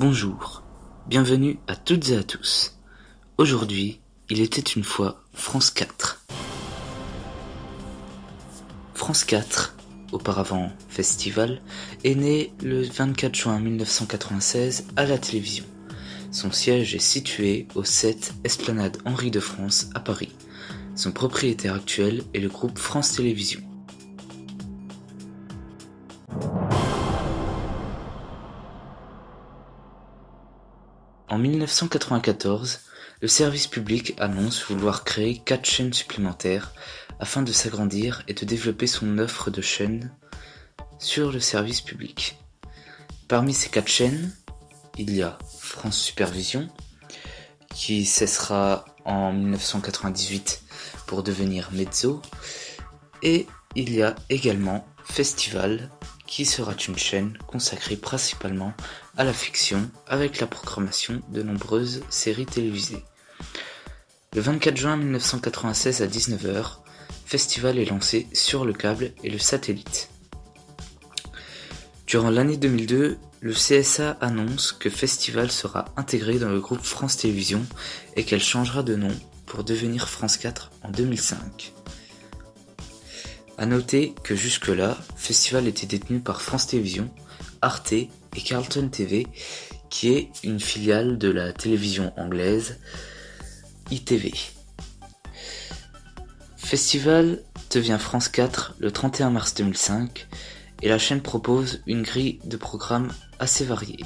Bonjour, bienvenue à toutes et à tous. Aujourd'hui, il était une fois France 4. France 4, auparavant Festival, est né le 24 juin 1996 à la télévision. Son siège est situé au 7 Esplanade Henri de France à Paris. Son propriétaire actuel est le groupe France Télévisions. En 1994, le service public annonce vouloir créer 4 chaînes supplémentaires afin de s'agrandir et de développer son offre de chaînes sur le service public. Parmi ces 4 chaînes, il y a France Supervision, qui cessera en 1998 pour devenir Mezzo, et il y a également Festival, qui sera une chaîne consacrée principalement à la fiction avec la programmation de nombreuses séries télévisées. Le 24 juin 1996 à 19h, Festival est lancé sur le câble et le satellite. Durant l'année 2002, le CSA annonce que Festival sera intégré dans le groupe France Télévisions et qu'elle changera de nom pour devenir France 4 en 2005. A noter que jusque-là, Festival était détenu par France Télévisions, Arte et Carlton TV, qui est une filiale de la télévision anglaise ITV. Festival devient France 4 le 31 mars 2005 et la chaîne propose une grille de programmes assez variée.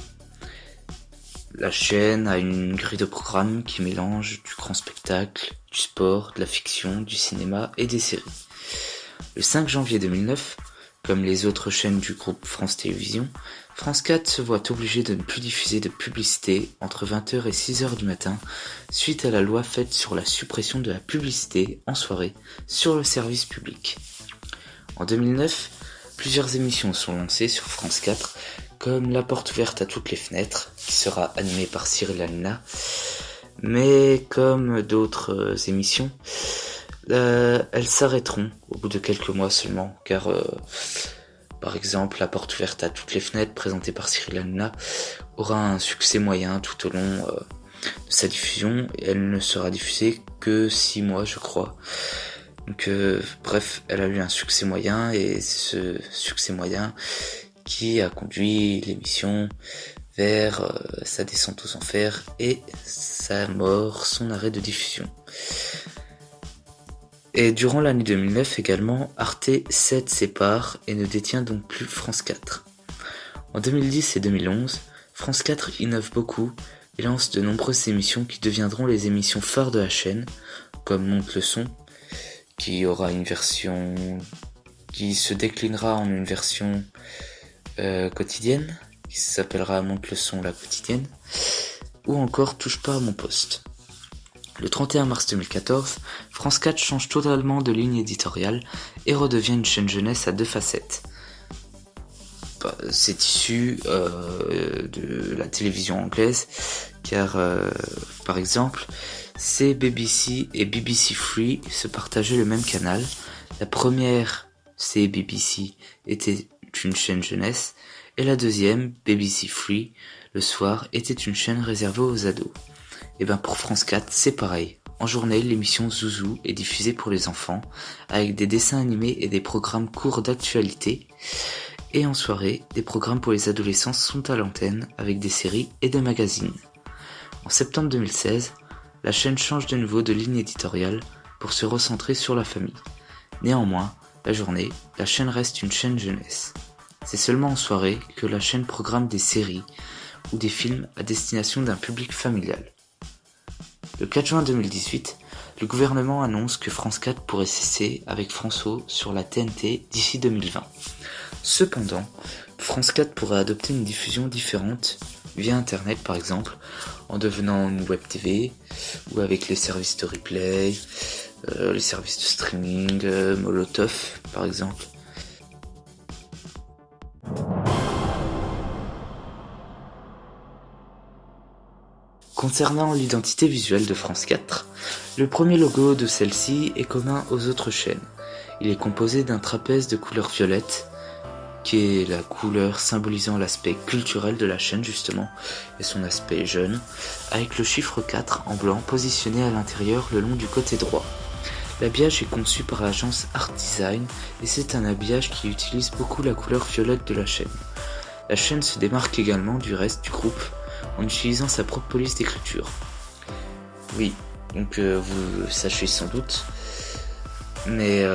La chaîne a une grille de programmes qui mélange du grand spectacle, du sport, de la fiction, du cinéma et des séries. Le 5 janvier 2009, comme les autres chaînes du groupe France Télévisions, France 4 se voit obligée de ne plus diffuser de publicité entre 20h et 6h du matin suite à la loi faite sur la suppression de la publicité en soirée sur le service public. En 2009, plusieurs émissions sont lancées sur France 4 comme La Porte Ouverte à toutes les fenêtres, qui sera animée par Cyril Hanouna, mais comme d'autres émissions, elles s'arrêteront au bout de quelques mois seulement, car par exemple La Porte Ouverte à toutes les fenêtres, présentée par Cyril Hanouna, aura un succès moyen tout au long de sa diffusion, et elle ne sera diffusée que 6 mois je crois. Donc bref, elle a eu un succès moyen, et c'est ce succès moyen qui a conduit l'émission vers sa descente aux enfers et sa mort, son arrêt de diffusion. Et durant l'année 2009 également, Arte cède ses parts et ne détient donc plus France 4. En 2010 et 2011, France 4 innove beaucoup et lance de nombreuses émissions qui deviendront les émissions phares de la chaîne, comme Monte le son, qui aura une version qui se déclinera en une version quotidienne, qui s'appellera Monte le son la quotidienne, ou encore Touche pas à mon poste. Le 31 mars 2014, France 4 change totalement de ligne éditoriale et redevient une chaîne jeunesse à 2 facettes. C'est issu de la télévision anglaise, car par exemple, CBBC et BBC Three se partageaient le même canal. La première, CBBC, était une chaîne jeunesse, et la deuxième, BBC Three, le soir, était une chaîne réservée aux ados. Et pour France 4, c'est pareil. En journée, l'émission Zouzou est diffusée pour les enfants, avec des dessins animés et des programmes courts d'actualité. Et en soirée, des programmes pour les adolescents sont à l'antenne, avec des séries et des magazines. En septembre 2016, la chaîne change de nouveau de ligne éditoriale pour se recentrer sur la famille. Néanmoins, la journée, la chaîne reste une chaîne jeunesse. C'est seulement en soirée que la chaîne programme des séries ou des films à destination d'un public familial. Le 4 juin 2018, le gouvernement annonce que France 4 pourrait cesser avec France O sur la TNT d'ici 2020. Cependant, France 4 pourrait adopter une diffusion différente via internet par exemple, en devenant une web TV, ou avec les services de replay, les services de streaming, Molotov par exemple. Concernant l'identité visuelle de France 4, le premier logo de celle-ci est commun aux autres chaînes. Il est composé d'un trapèze de couleur violette qui est la couleur symbolisant l'aspect culturel de la chaîne justement, et son aspect jeune, avec le chiffre 4 en blanc positionné à l'intérieur le long du côté droit. L'habillage est conçu par l'agence Art Design et c'est un habillage qui utilise beaucoup la couleur violette de la chaîne. La chaîne se démarque également du reste du groupe en utilisant sa propre police d'écriture. Oui, donc vous le sachez sans doute, mais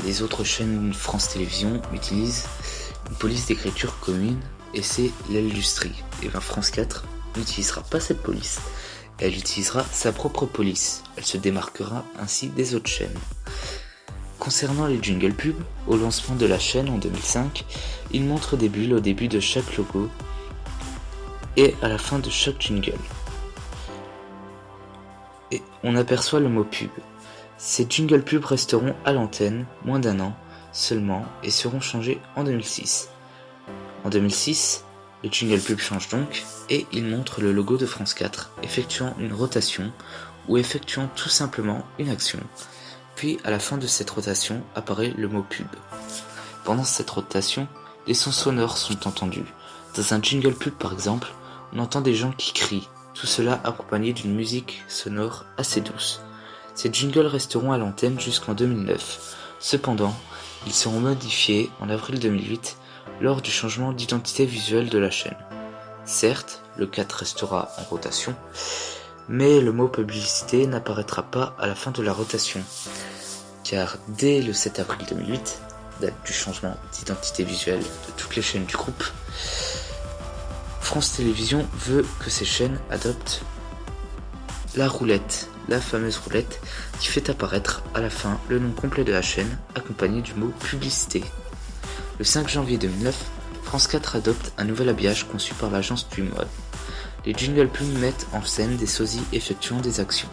les autres chaînes France Télévisions utilisent une police d'écriture commune et c'est l'industrie. Et bien France 4 n'utilisera pas cette police. Elle utilisera sa propre police. Elle se démarquera ainsi des autres chaînes. Concernant les jingles pubs, au lancement de la chaîne en 2005, ils montrent des bulles au début de chaque logo et à la fin de chaque jingle. Et on aperçoit le mot pub. Ces jingles pubs resteront à l'antenne moins d'un an seulement et seront changés en 2006. En 2006, le jingle pub change donc et il montre le logo de France 4 effectuant une rotation ou effectuant tout simplement une action. Puis à la fin de cette rotation apparaît le mot pub. Pendant cette rotation, des sons sonores sont entendus. Dans un jingle pub par exemple, on entend des gens qui crient, tout cela accompagné d'une musique sonore assez douce. Ces jingles resteront à l'antenne jusqu'en 2009. Cependant, ils seront modifiés en avril 2008 lors du changement d'identité visuelle de la chaîne. Certes, le 4 restera en rotation, mais le mot publicité n'apparaîtra pas à la fin de la rotation, car dès le 7 avril 2008, date du changement d'identité visuelle de toutes les chaînes du groupe, France Télévisions veut que ces chaînes adoptent la roulette, la fameuse roulette qui fait apparaître à la fin le nom complet de la chaîne accompagné du mot publicité. Le 5 janvier 2009, France 4 adopte un nouvel habillage conçu par l'agence du mode. Les jingle pubs mettent en scène des sosies effectuant des actions.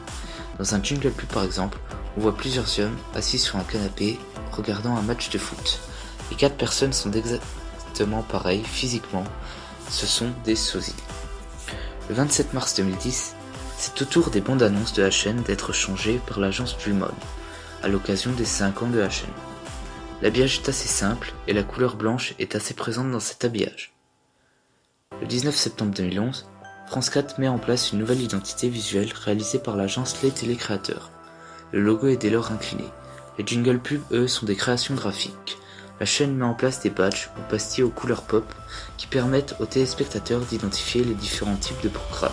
Dans un jingle pub par exemple, on voit plusieurs hommes assis sur un canapé regardant un match de foot. Les 4 personnes sont exactement pareilles physiquement, ce sont des sosies. Le 27 mars 2010, c'est au tour des bandes annonces de la chaîne d'être changées par l'agence du mode, à l'occasion des 5 ans de la chaîne. L'habillage est assez simple et la couleur blanche est assez présente dans cet habillage. Le 19 septembre 2011, France 4 met en place une nouvelle identité visuelle réalisée par l'agence Les Télécréateurs. Le logo est dès lors incliné. Les jingles pubs, eux, sont des créations graphiques. La chaîne met en place des badges ou pastilles aux couleurs pop qui permettent aux téléspectateurs d'identifier les différents types de programmes.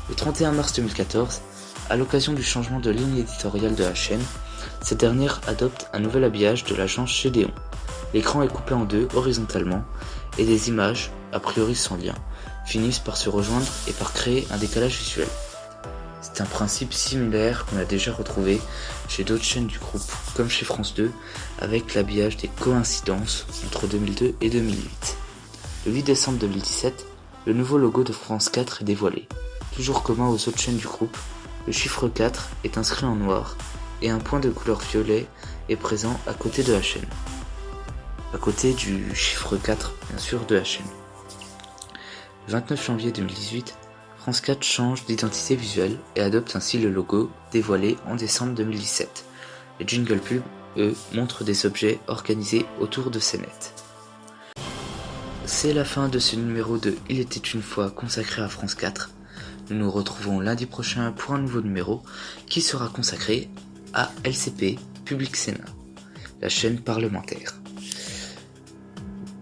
Le 31 mars 2014, à l'occasion du changement de ligne éditoriale de la chaîne, cette dernière adopte un nouvel habillage de l'agence Gédéon. L'écran est coupé en deux horizontalement et des images, a priori sans lien, finissent par se rejoindre et par créer un décalage visuel. C'est un principe similaire qu'on a déjà retrouvé chez d'autres chaînes du groupe, comme chez France 2, avec l'habillage des coïncidences entre 2002 et 2008. Le 8 décembre 2017, le nouveau logo de France 4 est dévoilé. Toujours commun aux autres chaînes du groupe, le chiffre 4 est inscrit en noir et un point de couleur violet est présent à côté de la chaîne. À côté du chiffre 4, bien sûr, de la chaîne. Le 29 janvier 2018, France 4 change d'identité visuelle et adopte ainsi le logo dévoilé en décembre 2017. Les jingle pubs, eux, montrent des objets organisés autour de ces nets. C'est la fin de ce numéro de Il était une fois consacré à France 4. Nous nous retrouvons lundi prochain pour un nouveau numéro qui sera consacré à LCP Public Sénat, la chaîne parlementaire.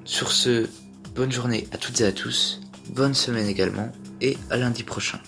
Sur ce, bonne journée à toutes et à tous, bonne semaine également, et à lundi prochain.